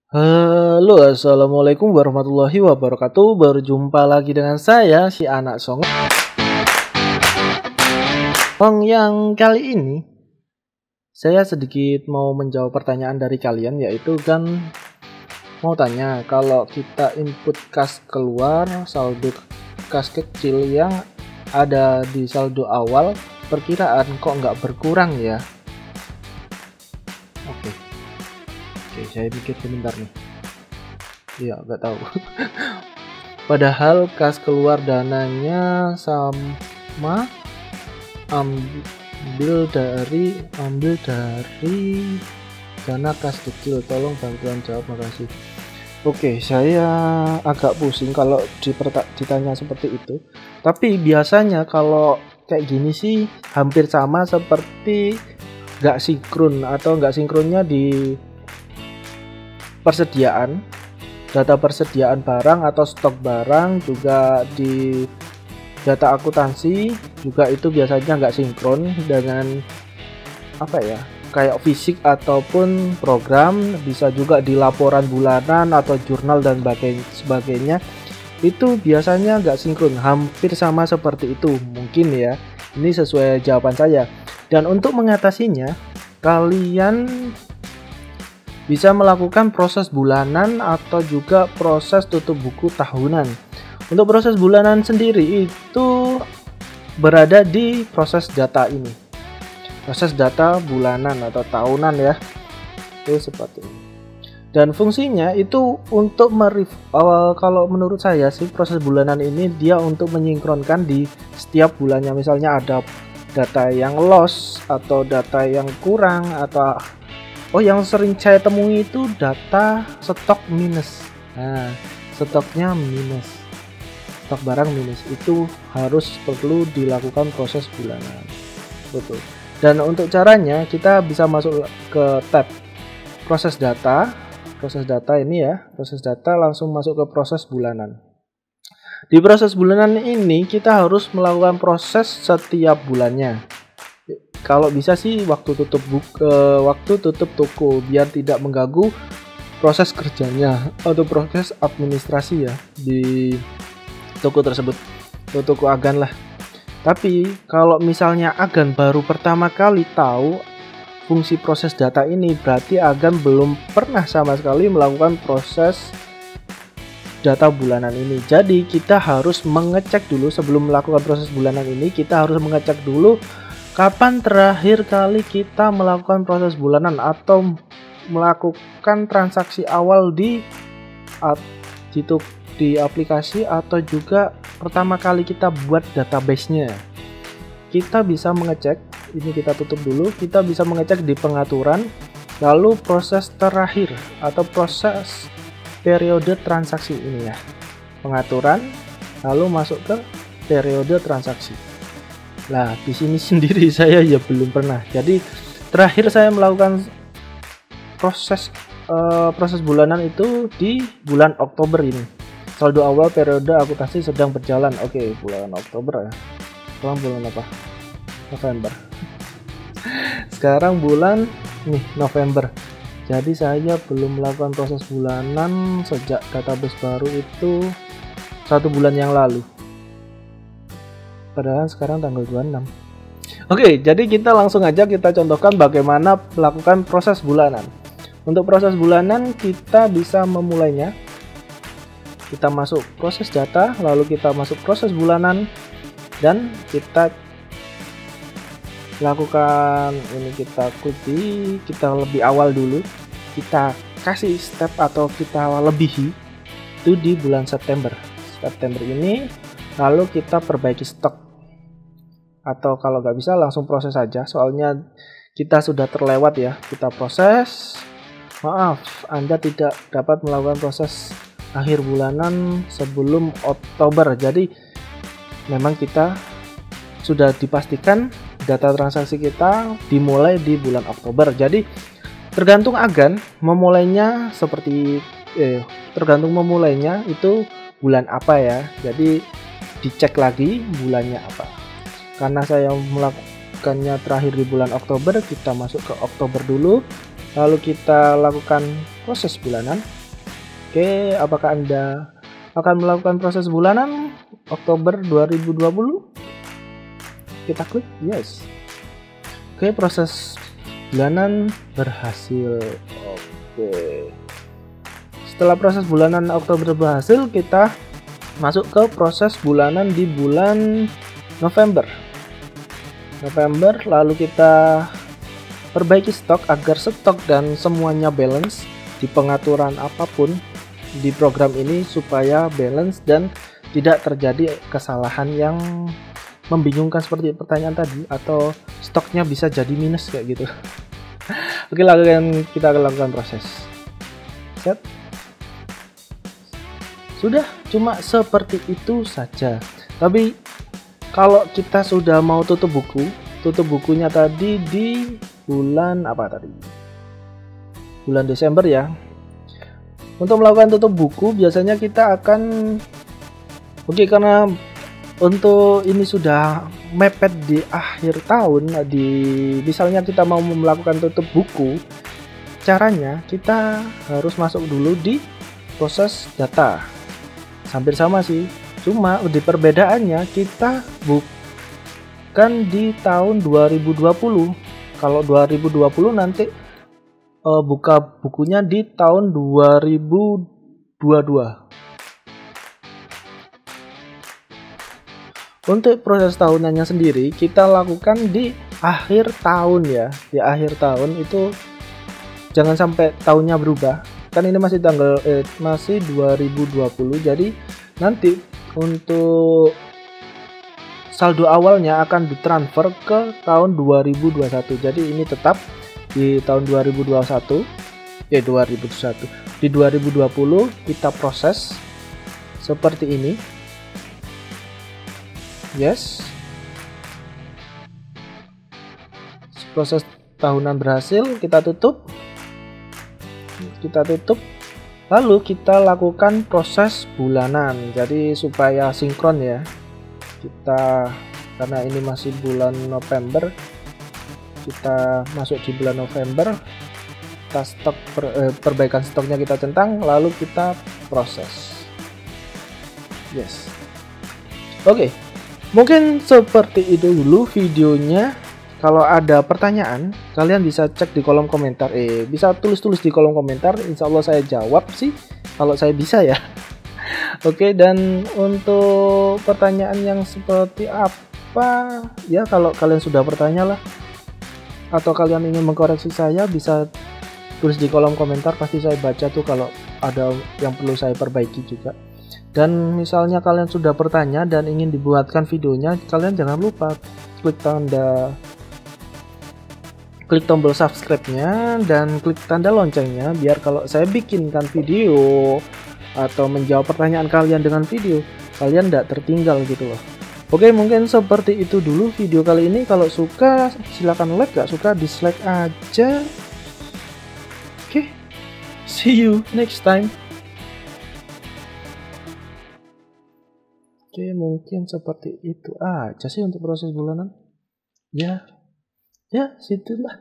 Halo, assalamualaikum warahmatullahi wabarakatuh. Berjumpa lagi dengan saya, si anak songong. Yang kali ini saya sedikit mau menjawab pertanyaan dari kalian, yaitu kan mau tanya kalau kita input kas keluar, saldo kas kecil yang ada di saldo awal, perkiraan kok nggak berkurang ya? Oke, saya pikir sebentar nih. Iya, nggak tahu. Padahal kas keluar dananya sama, ambil dari dana kas kecil. Tolong bantuan jawab, makasih. Oke, saya agak pusing kalau ditanya seperti itu. Tapi biasanya kalau kayak gini sih hampir sama seperti nggak sinkron atau nggak sinkronnya di persediaan, data persediaan barang atau stok barang, juga di data akuntansi juga itu biasanya nggak sinkron dengan kayak fisik ataupun program. Bisa juga di laporan bulanan atau jurnal dan sebagainya, itu biasanya nggak sinkron, hampir sama seperti itu mungkin ya. Ini sesuai jawaban saya. Dan untuk mengatasinya, kalian bisa melakukan proses bulanan atau juga proses tutup buku tahunan. Untuk proses bulanan sendiri itu berada di proses data ini. Proses data bulanan atau tahunan ya. Itu seperti ini. Dan fungsinya itu untuk kalau menurut saya sih proses bulanan ini dia untuk menyinkronkan di setiap bulannya. Misalnya ada data yang loss atau data yang kurang, atau yang sering saya temui itu data stok minus. Nah, stoknya minus, stok barang minus, itu harus perlu dilakukan proses bulanan. Betul. Dan untuk caranya kita bisa masuk ke tab proses data. Proses data ini ya, proses data, langsung masuk ke proses bulanan. Di proses bulanan ini kita harus melakukan proses setiap bulannya. Kalau bisa sih waktu tutup toko, biar tidak mengganggu proses kerjanya atau proses administrasi ya di toko tersebut, atau toko agan lah. Tapi kalau misalnya agan baru pertama kali tahu fungsi proses data ini, berarti agan belum pernah sama sekali melakukan proses data bulanan ini. Jadi kita harus mengecek dulu sebelum melakukan proses bulanan ini. Kita harus mengecek dulu kapan terakhir kali kita melakukan proses bulanan atau melakukan transaksi awal di aplikasi, atau juga pertama kali kita buat database-nya. Kita bisa mengecek, ini kita tutup dulu, kita bisa mengecek di pengaturan, lalu proses terakhir atau proses periode transaksi ini ya. Pengaturan, lalu masuk ke periode transaksi. Nah, di sini sendiri saya ya belum pernah. Jadi terakhir saya melakukan proses bulanan itu di bulan Oktober ini. Saldo awal periode akuntansi sedang berjalan. Oke, bulan Oktober ya. Sekarang bulan apa? November. Sekarang bulan November. Jadi saya belum melakukan proses bulanan sejak database baru itu 1 bulan yang lalu. Padahal sekarang tanggal 26. Oke, jadi kita langsung aja kita contohkan bagaimana melakukan proses bulanan. Untuk proses bulanan kita bisa memulainya. Kita masuk proses data, lalu kita masuk proses bulanan, dan kita lakukan ini, kita ikuti, kita lebih awal dulu, kita kasih step atau kita lebihi itu di bulan September ini, lalu kita perbaiki stok, atau kalau nggak bisa langsung proses saja, soalnya kita sudah terlewat ya. Kita proses, maaf Anda tidak dapat melakukan proses akhir bulanan sebelum Oktober. Jadi memang kita sudah dipastikan data transaksi kita dimulai di bulan Oktober. Jadi tergantung agan memulainya itu bulan apa ya. Jadi dicek lagi bulannya apa. Karena saya melakukannya terakhir di bulan Oktober, kita masuk ke Oktober dulu, lalu kita lakukan proses bulanan. Oke, apakah Anda akan melakukan proses bulanan Oktober 2020? Kita klik yes. Oke, proses bulanan berhasil. Oke. Setelah proses bulanan Oktober berhasil, kita masuk ke proses bulanan di bulan November. Lalu kita perbaiki stok agar stok dan semuanya balance di pengaturan apapun di program ini supaya balance dan tidak terjadi kesalahan yang membingungkan seperti pertanyaan tadi atau stoknya bisa jadi minus kayak gitu. Oke, kita lakukan proses. Set. Sudah, cuma seperti itu saja. Tapi kalau kita sudah mau tutup bukunya tadi di bulan apa tadi? Bulan Desember ya. Untuk melakukan tutup buku biasanya kita akan karena untuk ini sudah mepet di akhir tahun, misalnya kita mau melakukan tutup buku, caranya kita harus masuk dulu di proses data. Hampir sama sih, cuma di perbedaannya kita bukan di tahun 2020. Kalau 2020 nanti buka bukunya di tahun 2022. Untuk proses tahunannya sendiri kita lakukan di akhir tahun ya. Di akhir tahun itu jangan sampai tahunnya berubah. Kan ini masih masih 2020. Jadi nanti untuk saldo awalnya akan ditransfer ke tahun 2021. Jadi ini tetap di tahun 2021. Di 2020 kita proses seperti ini. Yes. Proses tahunan berhasil, kita tutup. Lalu kita lakukan proses bulanan. Jadi supaya sinkron ya. Karena ini masih bulan November, kita masuk di bulan November, kita stok perbaikan stoknya kita centang, lalu kita proses. Yes. Oke. Mungkin seperti itu dulu videonya. Kalau ada pertanyaan, kalian bisa cek di kolom komentar. Bisa tulis di kolom komentar. Insya Allah saya jawab sih, kalau saya bisa ya. Oke, dan untuk pertanyaan yang seperti apa, ya kalau kalian sudah bertanya lah, atau kalian ingin mengkoreksi saya, bisa tulis di kolom komentar. Pasti saya baca tuh kalau ada yang perlu saya perbaiki juga. Dan misalnya kalian sudah bertanya dan ingin dibuatkan videonya, kalian jangan lupa klik tombol subscribe-nya dan klik tanda loncengnya, biar kalau saya bikinkan video atau menjawab pertanyaan kalian dengan video, kalian tidak tertinggal gitu loh. Oke, mungkin seperti itu dulu video kali ini. Kalau suka silahkan like, gak suka dislike aja. Oke, see you next time. Oke, mungkin seperti itu aja sih untuk proses bulanan. Ya, situlah.